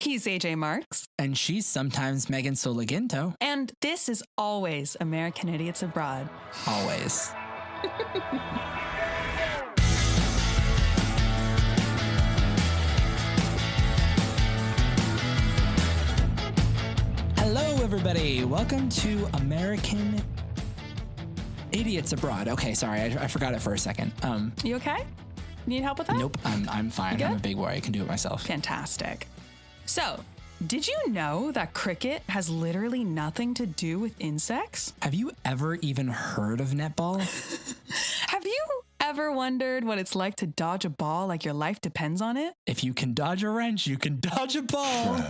He's AJ Marks. And she's sometimes Megan Soliginto. And this is always American Idiots Abroad. Always. Hello, everybody. Welcome to American Idiots Abroad. Okay, sorry, I forgot it for a second. You okay? Need help with that? Nope, I'm fine. I'm a big boy. I can do it myself. Fantastic. So, did you know that cricket has literally nothing to do with insects? Have you ever even heard of netball? Have you ever wondered what it's like to dodge a ball like your life depends on it? If you can dodge a wrench, you can dodge a ball.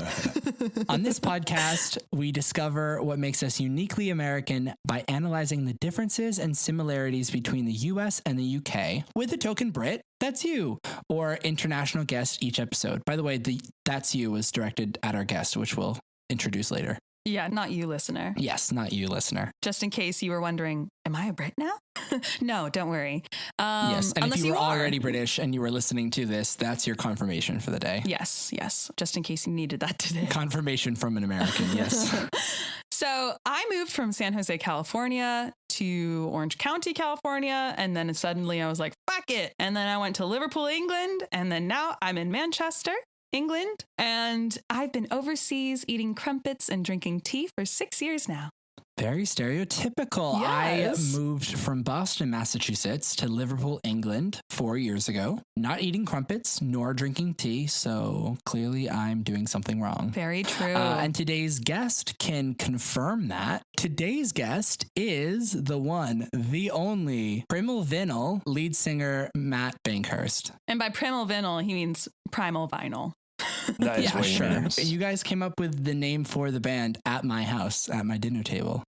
On this podcast, we discover what makes us uniquely American by analyzing the differences and similarities between the US and the UK with a token Brit. That's you, or international guest each episode. By the way, the That's You was directed at our guest, which we'll introduce later. Yeah, not you, listener. Yes, not you, listener. Just in case you were wondering, am I a Brit now? No, don't worry. Yes, and if you were already British and you were listening to this, that's your confirmation for the day. Yes. Just in case you needed that today. Confirmation from an American, yes. So I moved from San Jose, California to Orange County, California. And then suddenly I was like, fuck it. And then I went to Liverpool, England. And then now I'm in Manchester, England. And I've been overseas eating crumpets and drinking tea for 6 years now. Very stereotypical. Yes. I moved from Boston, Massachusetts to Liverpool, England 4 years ago, not eating crumpets nor drinking tea. So clearly I'm doing something wrong. Very true. And today's guest can confirm that. Today's guest is the one, the only Primal Vinyl lead singer, Matt Bankhurst. And by primal vinyl, he means primal vinyl. That is Yeah, what he sure. means. You guys came up with the name for the band at my house, at my dinner table.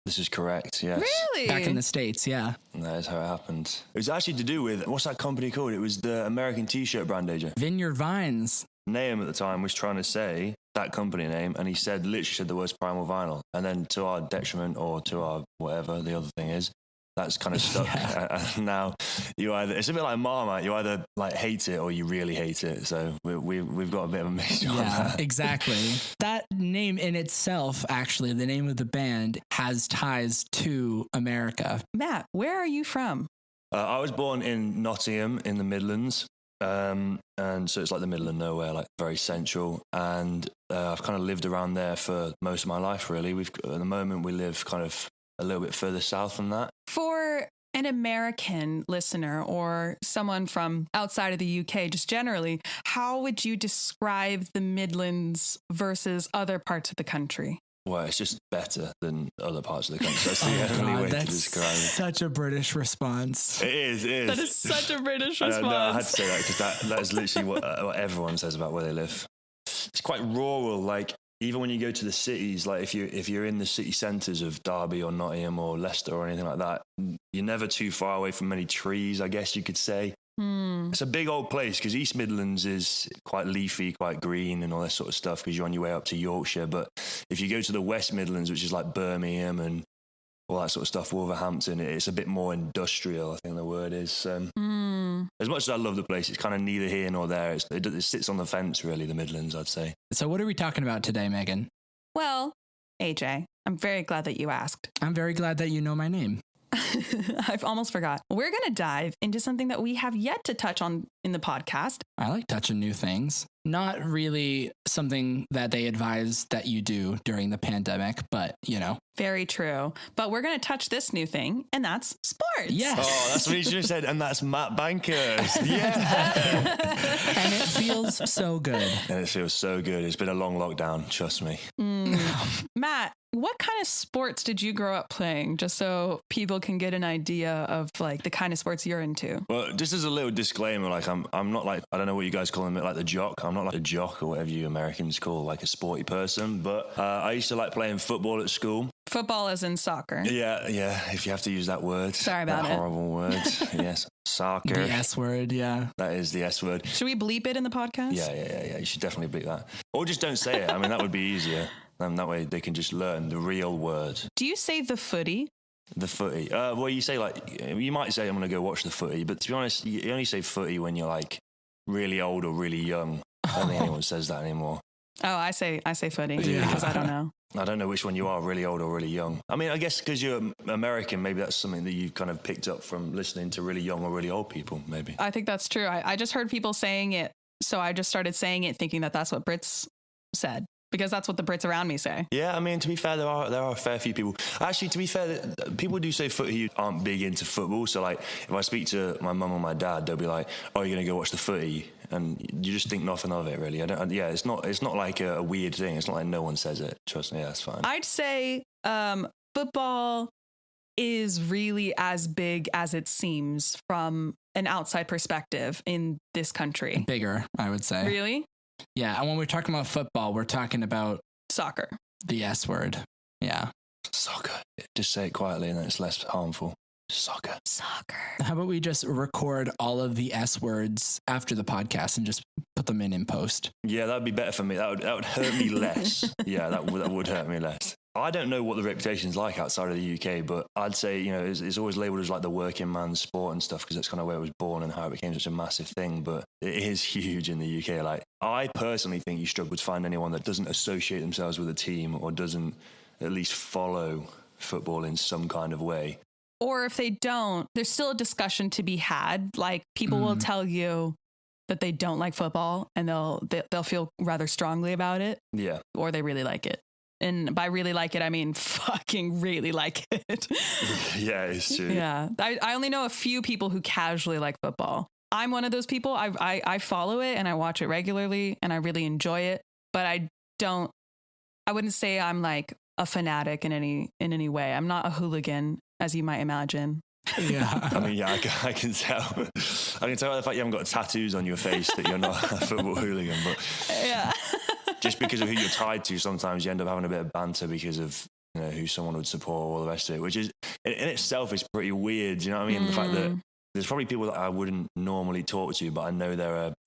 This is correct, yes. Really? Back in the States, yeah. That is how it happened. It was actually to do with, what's that company called? It was the American t-shirt brand, AJ. Vineyard Vines. Nahum at the time was trying to say that company name, and he literally said the words Primal Vinyl. And then to our detriment, or to our whatever the other thing is, that's kind of stuck. Yeah. And now it's a bit like Marmite. You either like hate it or you really hate it. So we've got a bit of a mixture on that. Exactly. That name in itself, actually, the name of the band has ties to America. Matt, where are you from? I was born in Nottingham in the Midlands. And so it's like the middle of nowhere, like very central. And I've kind of lived around there for most of my life, really. At the moment, we live kind of a little bit further south than that. For an American listener or someone from outside of the UK, just generally, how would you describe the Midlands versus other parts of the country? Well, it's just better than other parts of the country. That's the only way to describe it. Such a British response. It is. That is such a British response. No, I had to say that because that is literally what everyone says about where they live. It's quite rural, like even when you go to the cities, like if you're in the city centres of Derby or Nottingham or Leicester or anything like that, you're never too far away from many trees, I guess you could say. It's a big old place because East Midlands is quite leafy, quite green and all that sort of stuff because you're on your way up to Yorkshire. But if you go to the West Midlands, which is like Birmingham and all that sort of stuff, Wolverhampton, it's a bit more industrial, I think the word is. As much as I love the place, it's kind of neither here nor there. It sits on the fence, really, the Midlands, I'd say. So what are we talking about today, Megan? Well, AJ, I'm very glad that you asked. I'm very glad that you know my name. I've almost forgot. We're going to dive into something that we have yet to touch on in the podcast. I like touching new things. Not really something that they advise that you do during the pandemic, but, you know. Very true. But we're going to touch this new thing, and that's sports. Yes. Oh, that's what he should have said. And that's Matt Bankhurst. Yeah. And it feels so good. And it feels so good. It's been a long lockdown, trust me. Matt, what kind of sports did you grow up playing? Just so people can get an idea of like the kind of sports you're into. Well, just as a little disclaimer, like I'm not like, I don't know what you guys call him, like the jock. I'm not like a jock or whatever you Americans call like a sporty person, but I used to like playing football at school. Football as in soccer. Yeah, if you have to use that word. Sorry about that it. horrible word. Yes, soccer. The S word, yeah. That is the S word. Should we bleep it in the podcast? Yeah. You should definitely bleep that. Or just don't say it. I mean, that would be easier. And that way they can just learn the real word. Do you say the footy? The footy. Well, you say like, you might say I'm going to go watch the footy, but to be honest, you only say footy when you're like really old or really young. I don't think anyone says that anymore. Oh, I say footy because I don't know. I don't know which one you are, really old or really young. I mean, I guess because you're American, maybe that's something that you kind of picked up from listening to really young or really old people, maybe. I think that's true. I just heard people saying it, so I just started saying it thinking that that's what Brits said, because that's what the Brits around me say. Yeah, I mean, to be fair, there are a fair few people. Actually, to be fair, people do say footy who aren't big into football. So, like, if I speak to my mum or my dad, they'll be like, "Oh, you're going to go watch the footy?" And you just think nothing of it, really. It's not like a weird thing. It's not like no one says it. Trust me, yeah, that's fine. I'd say football is really as big as it seems from an outside perspective in this country. Bigger, I would say. Really? Yeah, and when we're talking about football, we're talking about soccer. The S word. Yeah. Soccer. Just say it quietly and then it's less harmful. Soccer. How about we just record all of the S words after the podcast and just put them in post? Yeah, that'd be better for me. That would hurt me less. Yeah, that would hurt me less. I don't know what the reputation's like outside of the UK, but I'd say, it's always labelled as like the working man's sport and stuff because that's kind of where it was born and how it became such a massive thing. But it is huge in the UK. Like, I personally think you struggle to find anyone that doesn't associate themselves with a team or doesn't at least follow football in some kind of way. Or if they don't, there's still a discussion to be had. Like, people will tell you that they don't like football and they'll feel rather strongly about it. Yeah. Or they really like it. And by really like it, I mean fucking really like it. Yeah, it's true. Yeah. I only know a few people who casually like football. I'm one of those people. I follow it and I watch it regularly and I really enjoy it. But I wouldn't say I'm like a fanatic in any way. I'm not a hooligan, as you might imagine. Yeah. I mean, yeah, I can tell. I can tell by the fact you haven't got tattoos on your face that you're not a football hooligan. But yeah. Just because of who you're tied to, sometimes you end up having a bit of banter because of who someone would support, all the rest of it, which is in itself is pretty weird. You know what I mean? The fact that there's probably people that I wouldn't normally talk to, but I know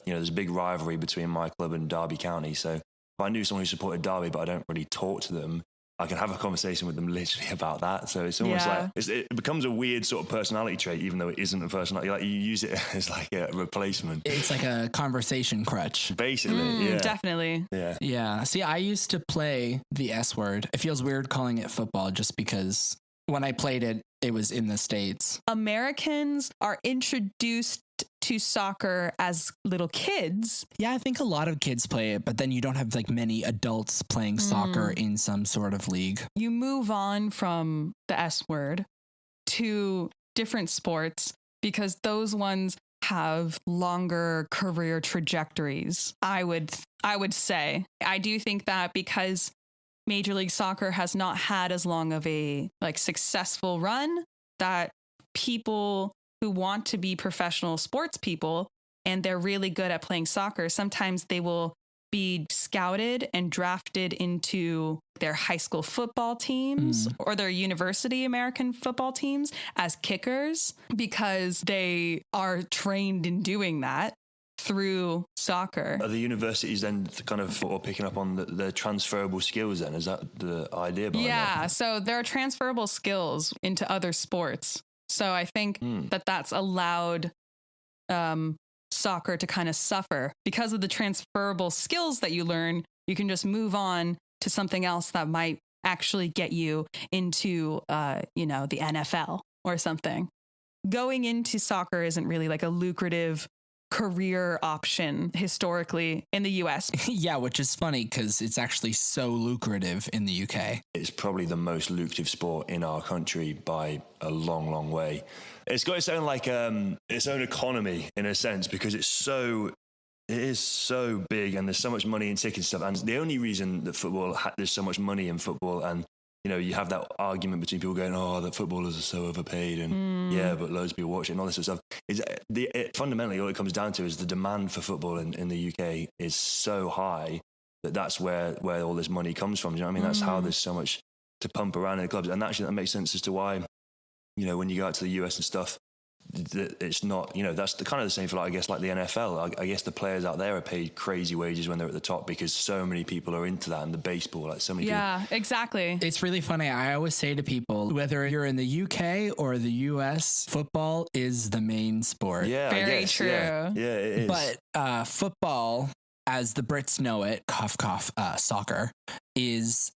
there's a big rivalry between my club and Derby County. So if I knew someone who supported Derby, but I don't really talk to them, I can have a conversation with them literally about that. So it's almost like it becomes a weird sort of personality trait, even though it isn't a personality. Like, you use it as like a replacement. It's like a conversation crutch. Basically, yeah. Definitely. Yeah. Yeah. See, I used to play the S word. It feels weird calling it football just because when I played it, it was in the States. Americans are introduced to soccer as little kids. Yeah, I think a lot of kids play it, but then you don't have like many adults playing soccer in some sort of league. You move on from the S word to different sports because those ones have longer career trajectories. I would say. I do think that because Major League Soccer has not had as long of a successful run, that people who want to be professional sports people and they're really good at playing soccer, sometimes they will be scouted and drafted into their high school football teams or their university American football teams as kickers because they are trained in doing that through soccer. Are the universities then kind of picking up on the transferable skills then? Is that the idea behind that? Yeah, so there are transferable skills into other sports. So I think that's allowed soccer to kind of suffer because of the transferable skills that you learn. You can just move on to something else that might actually get you into, the NFL or something. Going into soccer isn't really like a lucrative career option historically in the US. Yeah, which is funny because it's actually so lucrative in the UK. It's probably the most lucrative sport in our country by a long, long way. It's got its own its own economy in a sense because it is so big and there's so much money in tickets and stuff. And the only reason that there's so much money in football and you have that argument between people going, oh, that footballers are so overpaid and but loads of people watch it and all this sort of stuff. Fundamentally, all it comes down to is the demand for football in the UK is so high that's where all this money comes from. Do you know what I mean? That's how there's so much to pump around in the clubs. And actually that makes sense as to why, when you go out to the US and stuff, it's not, that's kind of the same for the NFL. I guess the players out there are paid crazy wages when they're at the top because so many people are into that and the baseball, so many people. Yeah, exactly. It's really funny. I always say to people, whether you're in the UK or the US, football is the main sport. Yeah, very true. Yeah, it is. But football as the Brits know it, cough, cough, soccer is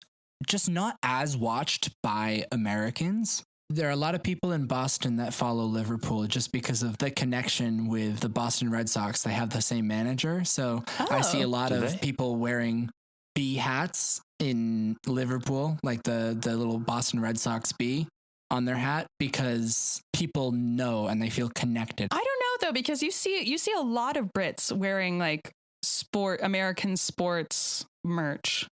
just not as watched by Americans. There are a lot of people in Boston that follow Liverpool just because of the connection with the Boston Red Sox. They have the same manager. So I see a lot of people wearing B hats in Liverpool, like the little Boston Red Sox B on their hat, because people know and they feel connected. I don't know though, because you see a lot of Brits wearing like American sports merch.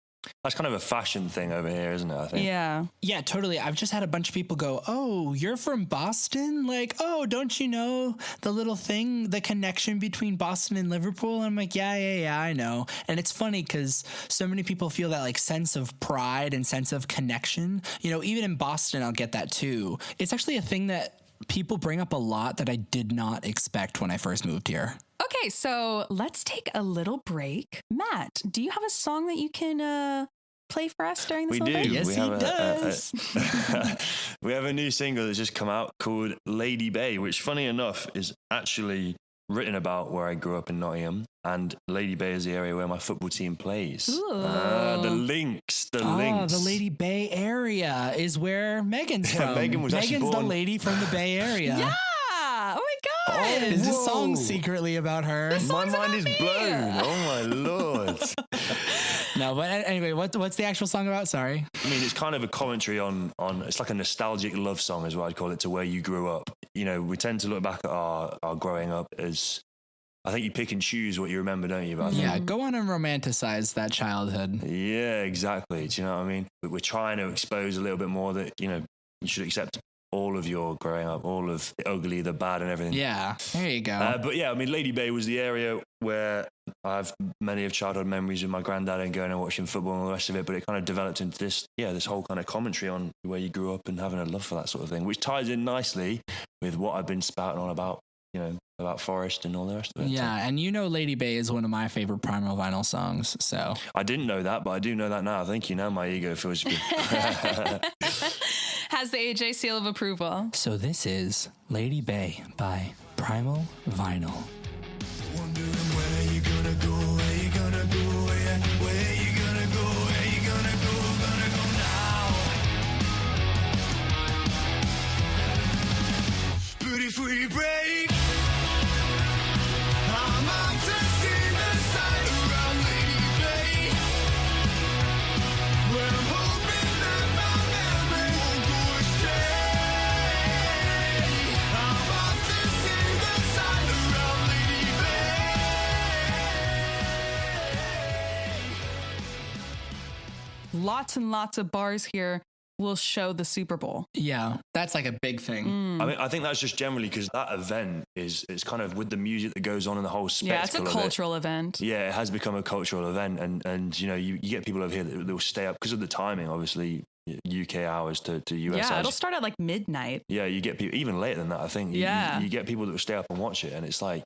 That's kind of a fashion thing over here, isn't it? I think. Yeah, totally. I've just had a bunch of people go, "Oh, you're from Boston? Like, oh, don't you know the little thing, the connection between Boston and Liverpool?" And I'm like, yeah, I know. And it's funny because so many people feel that like sense of pride and sense of connection. You know, even in Boston, I'll get that too. It's actually a thing that people bring up a lot that I did not expect when I first moved here. Okay, so let's take a little break. Matt, do you have a song that you can play for us during this? We do. Yes, he does. We have a new single that's just come out called Lady Bay, which, funny enough, is actually written about where I grew up in Nottingham. And Lady Bay is the area where my football team plays. The Lynx. The Lady Bay area is where Megan's from. Megan's the lady from the Bay Area. Yeah. Oh my God. Is this song secretly about her? My mind is blown. Oh my Lord. No, but anyway, what's the actual song about? Sorry. I mean, it's kind of a commentary on it's like a nostalgic love song is what I'd call it, to where you grew up. You know, we tend to look back at our growing up as, I think you pick and choose what you remember, don't you? But yeah, go on and romanticize that childhood. Yeah, exactly. Do you know what I mean? We're trying to expose a little bit more that, you know, you should accept all of your growing up, all of the ugly, the bad and everything. Yeah, there you go. But yeah, I mean, Lady Bay was the area where I have many of childhood memories of my granddad and going and watching football and all the rest of it, but it kind of developed into this whole kind of commentary on where you grew up and having a love for that sort of thing, which ties in nicely with what I've been spouting on about, you know, about Forest and all the rest of it. Yeah, and you know Lady Bay is one of my favorite Primal Vinyl songs, so. I didn't know that, but I do know that now. Thank you. Now my ego feels good. Has the AJ seal of approval. So this is Lady Bay by Primal Vinyl. Wondering where you gonna go, where you gonna go, where you gonna go, where you gonna go now. But if we break, I'm out to see the sight around Lady Bay, where I'm hoping that my memory won't go astray. I'm out to see the sight around Lady Bay. Lots and lots of bars here will show the Super Bowl. Yeah, that's like a big thing. I mean, I think that's just generally because that event is kind of with the music that goes on and the whole spectacle. Yeah, it's a cultural event. Yeah, it has become a cultural event, and you know, you get people over here that will stay up because of the timing, obviously. UK hours to US hours. Yeah, it'll start at like midnight. Yeah, you get people even later than that. I think. Yeah, you get people that will stay up and watch it, and it's like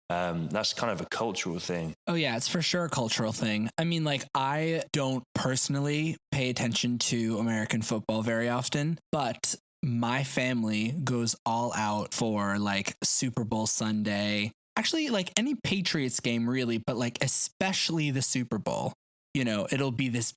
that's kind of a cultural thing. Oh yeah, it's for sure a cultural thing. I mean, like, I don't personally pay attention to American football very often, but my family goes all out for like Super Bowl Sunday. Actually, like any Patriots game really, but like especially the Super Bowl. You know, it'll be this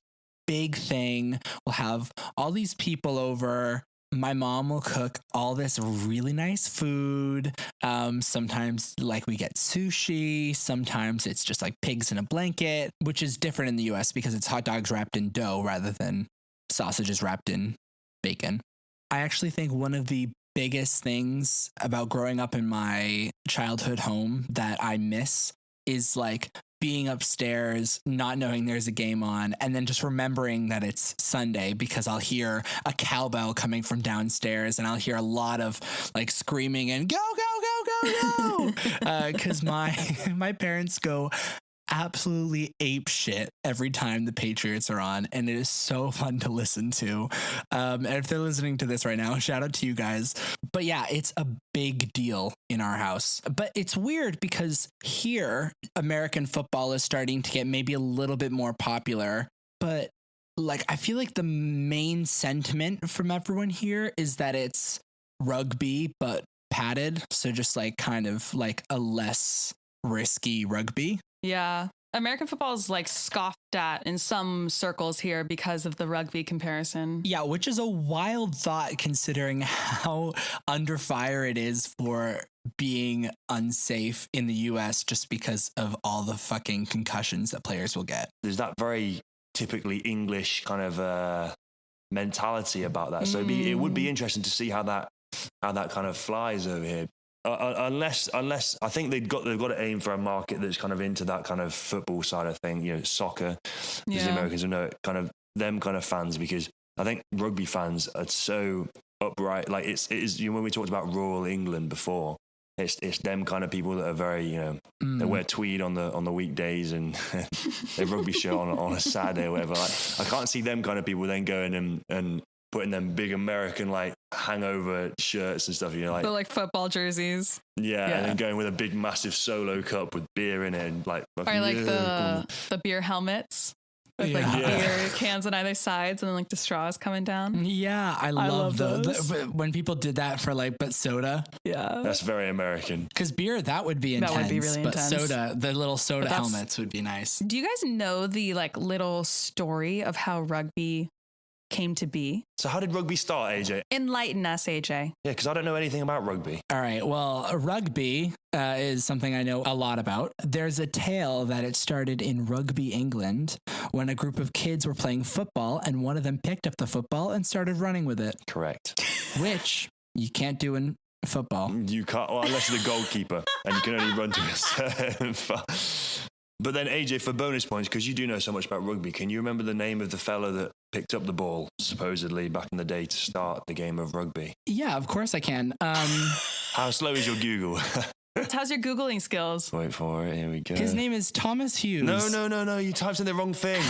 big thing. We'll have all these people over. My mom will cook all this really nice food. Sometimes like we get sushi. Sometimes it's just like pigs in a blanket, which is different in the US because it's hot dogs wrapped in dough rather than sausages wrapped in bacon. I actually think one of the biggest things about growing up in my childhood home that I miss is like being upstairs, not knowing there's a game on, and then just remembering that it's Sunday because I'll hear a cowbell coming from downstairs and I'll hear a lot of like screaming and go, go, go, go, go. Because my parents go absolutely ape shit every time the Patriots are on, and it is so fun to listen to. And if they're listening to this right now, shout out to you guys. But yeah, it's a big deal in our house. But it's weird because here American football is starting to get maybe a little bit more popular, but like I feel like the main sentiment from everyone here is that it's rugby but padded, so just like kind of like a less risky rugby. Yeah. American football is like scoffed at in some circles here because of the rugby comparison. Yeah, which is a wild thought considering how under fire it is for being unsafe in the US just because of all the fucking concussions that players will get. There's that very typically English kind of mentality about that. So it would be interesting to see how that kind of flies over here. Unless I think they've got to aim for a market that's kind of into that kind of football side of thing, you know, soccer, because the Americans know it, kind of them kind of fans, because I think rugby fans are so upright. Like it is, you know, when we talked about rural England before, it's them kind of people that are very, you know, they wear tweed on the weekdays and they rugby shirt on a Saturday or whatever. Like, I can't see them kind of people then going and putting them big American like hangover shirts and stuff, you know, like football jerseys. Yeah, and then going with a big massive solo cup with beer in it, and like or like the beer helmets with like beer cans on either sides, and then like the straws coming down. Yeah, I love those. When people did that for like, but soda. Yeah, that's very American. Because beer, that would be intense. That would be really intense. But soda, the little soda helmets would be nice. Do you guys know the like little story of how rugby came to be? So how did rugby start, AJ? Enlighten us, AJ. Yeah, because I don't know anything about rugby. All right. Well, rugby is something I know a lot about. There's a tale that it started in Rugby, England, when a group of kids were playing football and one of them picked up the football and started running with it. Correct. Which you can't do in football. You can't, well, unless you're the goalkeeper and you can only run to a certain far. But then, AJ, for bonus points, because you do know so much about rugby, can you remember the name of the fella that picked up the ball, supposedly, back in the day to start the game of rugby? Yeah, of course I can. How slow is your Google? How's your Googling skills? Wait for it. Here we go. His name is Thomas Hughes. No. You typed in the wrong thing.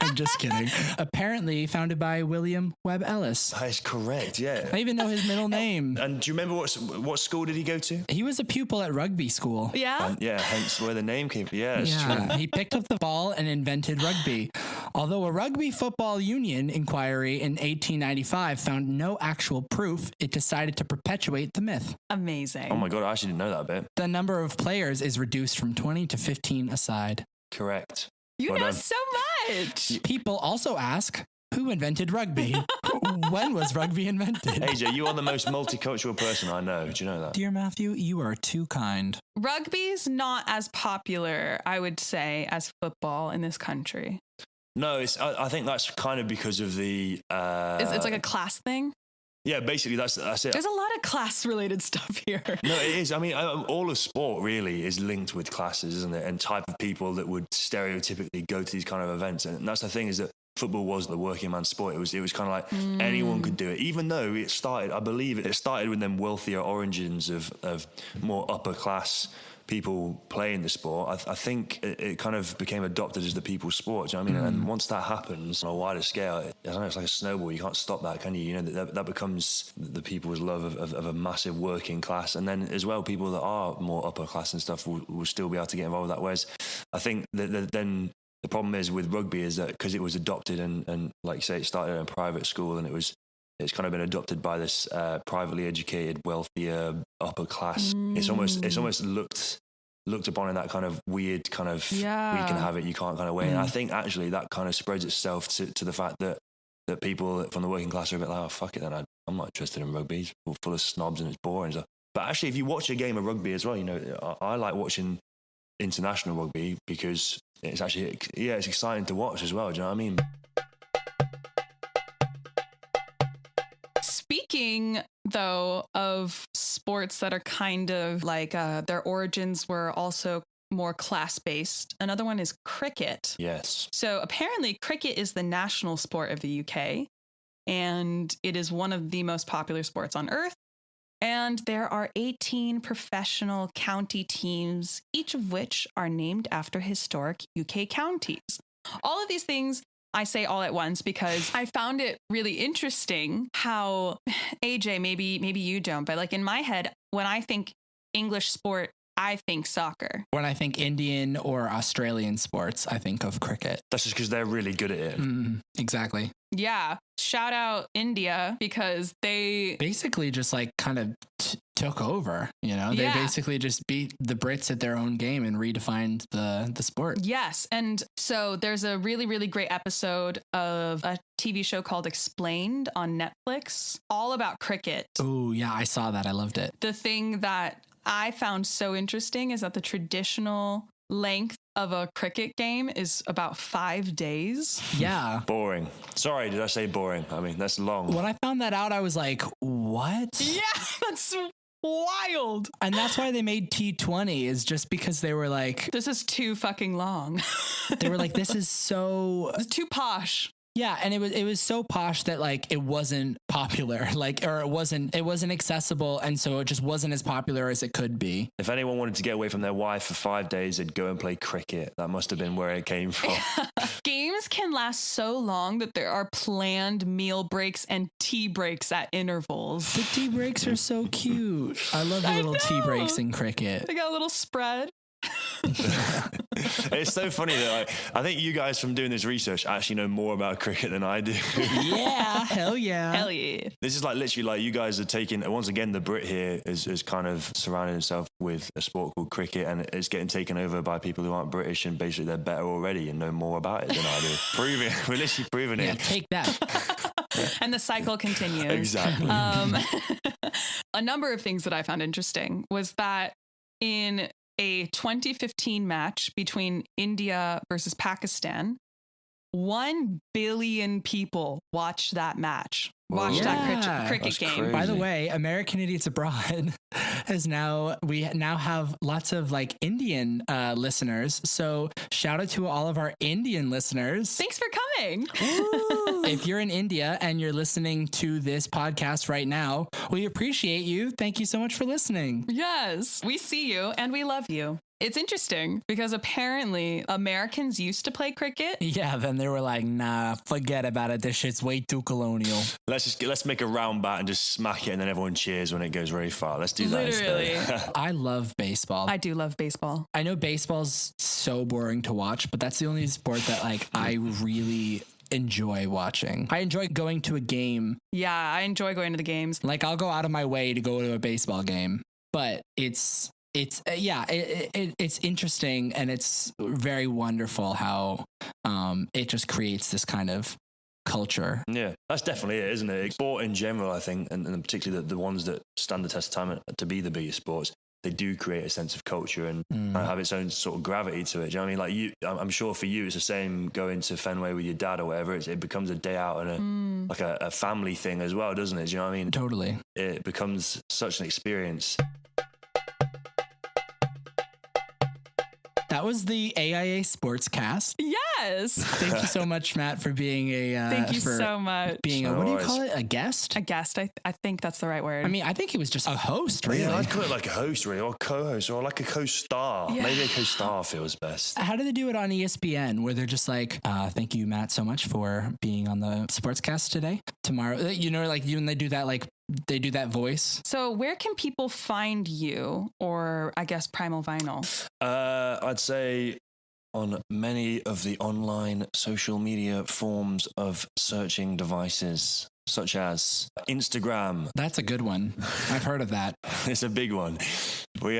I'm just kidding. Apparently founded by William Webb Ellis. That is correct, yeah. I even know his middle name. And do you remember what school did he go to? He was a pupil at rugby school. Yeah? Yeah, hence where the name came from. Yeah, it's true. He picked up the ball and invented rugby. Although a Rugby Football Union inquiry in 1895 found no actual proof, it decided to perpetuate the myth. Amazing. Oh my God, I actually didn't know that bit. The number of players is reduced from 20 to 15 aside. Correct. You know so much. People also ask, who invented rugby? When was rugby invented? AJ, you are the most multicultural person I know. Do you know that? Dear Matthew, you are too kind. Rugby's not as popular, I would say, as football in this country. No, I think that's kind of because of the... It's like a class thing? Yeah, basically that's it. There's a lot of class-related stuff here. No, it is. I mean, all of sport really is linked with classes, isn't it? And type of people that would stereotypically go to these kind of events. And that's the thing, is that football was the working man's sport. It was kind of like anyone could do it, even though it started, I believe it started with them wealthier origins of more upper class people playing the sport. I think it kind of became adopted as the people's sport. Do you know what I mean? And once that happens on a wider scale, I don't know, it's like a snowball. You can't stop that, can you? You know, that becomes the people's love of a massive working class. And then as well, people that are more upper class and stuff will still be able to get involved with that. Whereas I think that then the problem is with rugby is that because it was adopted and like you say, it started in a private school and it's kind of been adopted by this privately educated, wealthier, upper class. It's almost looked upon in that kind of weird kind of we can have it, you can't kind of way. And I think actually that kind of spreads itself to the fact that people from the working class are a bit like, oh, fuck it then, I'm not interested in rugby. It's full of snobs and it's boring. So, but actually, if you watch a game of rugby as well, you know, I like watching international rugby because it's actually, it's exciting to watch as well. Do you know what I mean? Speaking, though, of sports that are kind of like their origins were also more class-based, another one is cricket. Yes. So apparently cricket is the national sport of the UK, and it is one of the most popular sports on earth. And there are 18 professional county teams, each of which are named after historic UK counties. All of these things I say all at once because I found it really interesting how, AJ, maybe you don't, but like in my head, when I think English sport, I think soccer. When I think Indian or Australian sports, I think of cricket. That's just because they're really good at it. Exactly. Yeah. Shout out India because they basically just like kind of took over. You know, they basically just beat the Brits at their own game and redefined the sport. Yes. And so there's a really, really great episode of a TV show called Explained on Netflix, all about cricket. Oh, yeah, I saw that. I loved it. The thing that I found so interesting is that the traditional length of a cricket game is about 5 days. Yeah. Boring. Sorry, did I say boring? I mean, that's long. When I found that out, I was like, what? Yeah, that's wild. And that's why they made T20, is just because they were like, this is too fucking long. they were like, this is so... It's too posh. Yeah, and it was so posh that like it wasn't popular, or it wasn't accessible, and so it just wasn't as popular as it could be. If anyone wanted to get away from their wife for 5 days, they'd go and play cricket. That must have been where it came from. Games can last so long that there are planned meal breaks and tea breaks at intervals. The tea breaks are so cute. I love the little tea breaks in cricket. They got a little spread. It's so funny that I think you guys, from doing this research, actually know more about cricket than I do. Yeah, hell yeah. Hell yeah. This is like literally like you guys are taking, once again, the Brit here is kind of surrounding himself with a sport called cricket, and it's getting taken over by people who aren't British, and basically they're better already and know more about it than I do. We're literally proving it. Yeah, take that. And the cycle continues. Exactly. A number of things that I found interesting was that in a 2015 match between India versus Pakistan, 1 billion people watched that match. Watched that cricket game. Crazy. By the way, American Idiots Abroad we now have lots of like Indian listeners. So shout out to all of our Indian listeners. Thanks for coming. If you're in India and you're listening to this podcast right now, we appreciate you. Thank you so much for listening. Yes, we see you and we love you. It's interesting because apparently Americans used to play cricket. Yeah, then they were like, nah, forget about it. This shit's way too colonial. Let's make a round bat and just smack it, and then everyone cheers when it goes very far. Let's do that Literally. instead. I love baseball. I do love baseball. I know baseball's so boring to watch, but that's the only sport that like I really enjoy watching. I enjoy going to a game. Yeah, I enjoy going to the games. Like I'll go out of my way to go to a baseball game, but it's interesting, and it's very wonderful how it just creates this kind of culture. Yeah, that's definitely it, isn't it? Sport in general, I think, and particularly the ones that stand the test of time to be the biggest sports, they do create a sense of culture and have its own sort of gravity to it. Do you know what I mean? Like I'm sure for you, it's the same going to Fenway with your dad or whatever. It becomes a day out and like a family thing as well, doesn't it? Do you know what I mean? Totally. It becomes such an experience. That was the AIA Sportscast. Yes. Thank you so much, Matt, for being Thank you so much. Being what do you call it? A guest? A guest. I think that's the right word. I mean, I think he was just a host, really. Yeah, I'd call it like a host, really, or a co-host, or like a co-star. Yeah. Maybe a co-star feels best. How do they do it on ESPN, where they're just like, thank you, Matt, so much for being on the Sportscast today. Tomorrow, you know, like when they do that, like they do that voice. So where can people find you, or I guess Primal Vinyl? I'd say on many of the online social media forms of searching devices, such as Instagram. That's a good one. I've heard of that. It's a big one. We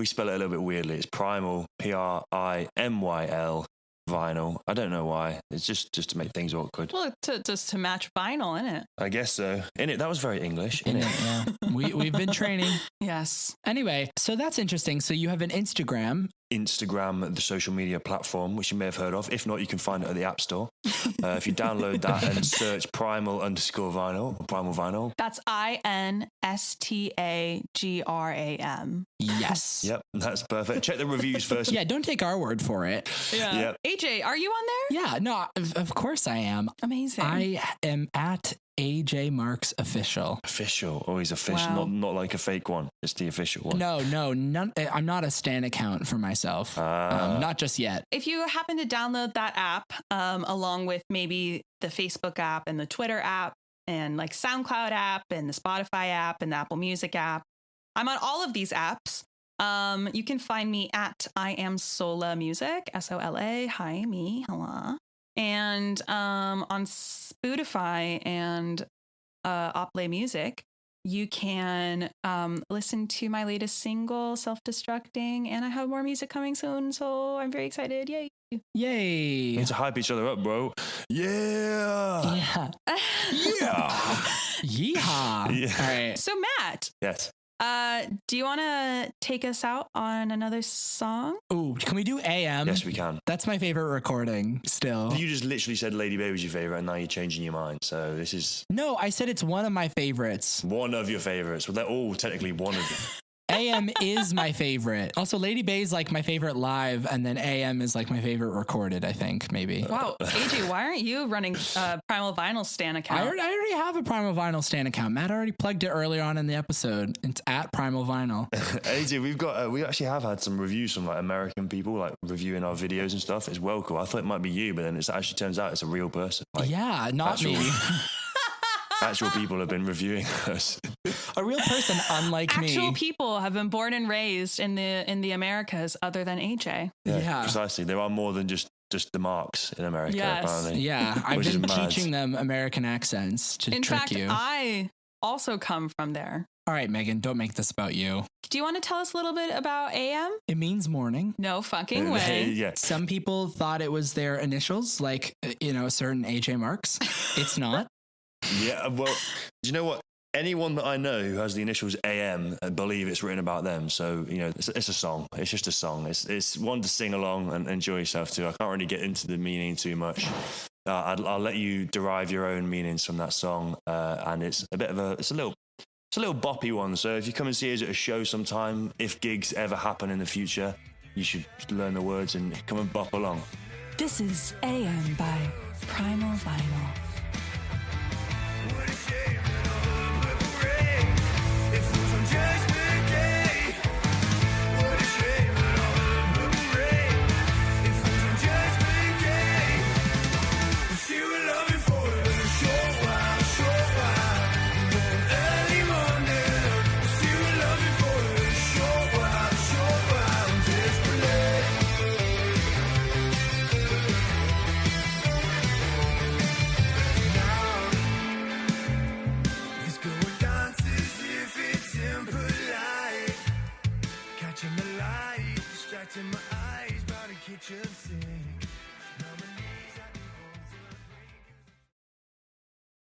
spell it a little bit weirdly. It's Primal, PRIMYL, Vinyl. I don't know why. It's just to make things awkward. Well, just to match vinyl, innit? I guess so. That was very English, innit? Yeah. We've been training. Yes. Anyway, so that's interesting. So you have an Instagram. Instagram, the social media platform, which you may have heard of. If not, you can find it at the App Store. If you download that and search Primal_Vinyl, or Primal Vinyl. That's INSTAGRAM. Yes. Yep, that's perfect. Check the reviews first. Yeah, don't take our word for it. Yeah. Yep. AJ, are you on there? Yeah, no, of course I am. Amazing. I am at AJ Marks Official. Official, always official, Wow. not like a fake one. It's the official one. No, none, I'm not a Stan account for myself. Not just yet. If you happen to download that app, along with maybe the Facebook app and the Twitter app and like SoundCloud app and the Spotify app and the Apple Music app, I'm on all of these apps. You can find me at I am Sola Music, SOLA. Hi, me. Hello. And on Spotify and Apple Music, you can listen to my latest single, Self-Destructing, and I have more music coming soon, so I'm very excited. Yay. Yay. We need to hype each other up, bro. Yeah. Yeah. Yeah. Yeehaw. Yeah. All right. So Matt, Yes. do you want to take us out on another song? Ooh, can we do AM? Yes, we can. That's my favorite recording still. You just literally said Lady Bay was your favorite, and now you're changing your mind. So this is No, I said it's one of my favorites. one of your favorites. Well, they're all technically one of them. AM is my favorite. Also, Lady Bay's like my favorite live, and then AM is like my favorite recorded, I think, maybe. Wow, AJ, why aren't you running Primal Vinyl Stan account? I already have a Primal Vinyl Stan account. Matt already plugged it earlier on in the episode. It's at Primal Vinyl. AJ, we've got we actually have had some reviews from like American people like reviewing our videos and stuff. It's well cool. I thought it might be you, but then it actually turns out it's a real person. Like, Yeah, not actual- me. Actual people have been reviewing us. A real person, unlike Actual me. people have been born and raised in the Americas other than AJ. Yeah. Precisely. There are more than just the marks in America, Yes. apparently. Yeah, I've Which is been mad. teaching them American accents to In trick fact, you. I also come from there. All right, Megan, don't make this about you. Do you want to tell us a little bit about AM? It means morning. No fucking way. Yeah. Some people thought it was their initials, like, a certain AJ Marks. It's not. Yeah, well, do you know what? Anyone that I know who has the initials AM, I believe it's written about them. So, it's a song. It's just a song. It's one to sing along and enjoy yourself to. I can't really get into the meaning too much. I'll let you derive your own meanings from that song. And it's a bit of it's a little boppy one. So if you come and see us at a show sometime, if gigs ever happen in the future, you should learn the words and come and bop along. This is AM by Primal Vinyl. What a shame that all the purple rain, it falls on Judgment Day. What a shame that all the purple rain, it falls on Judgment Day. She will love you for a short while, and then early morning. She will love you for a short while, desperately. This girl dances if it's impolite, catching the light, distracting my eyes by the kitchen sink.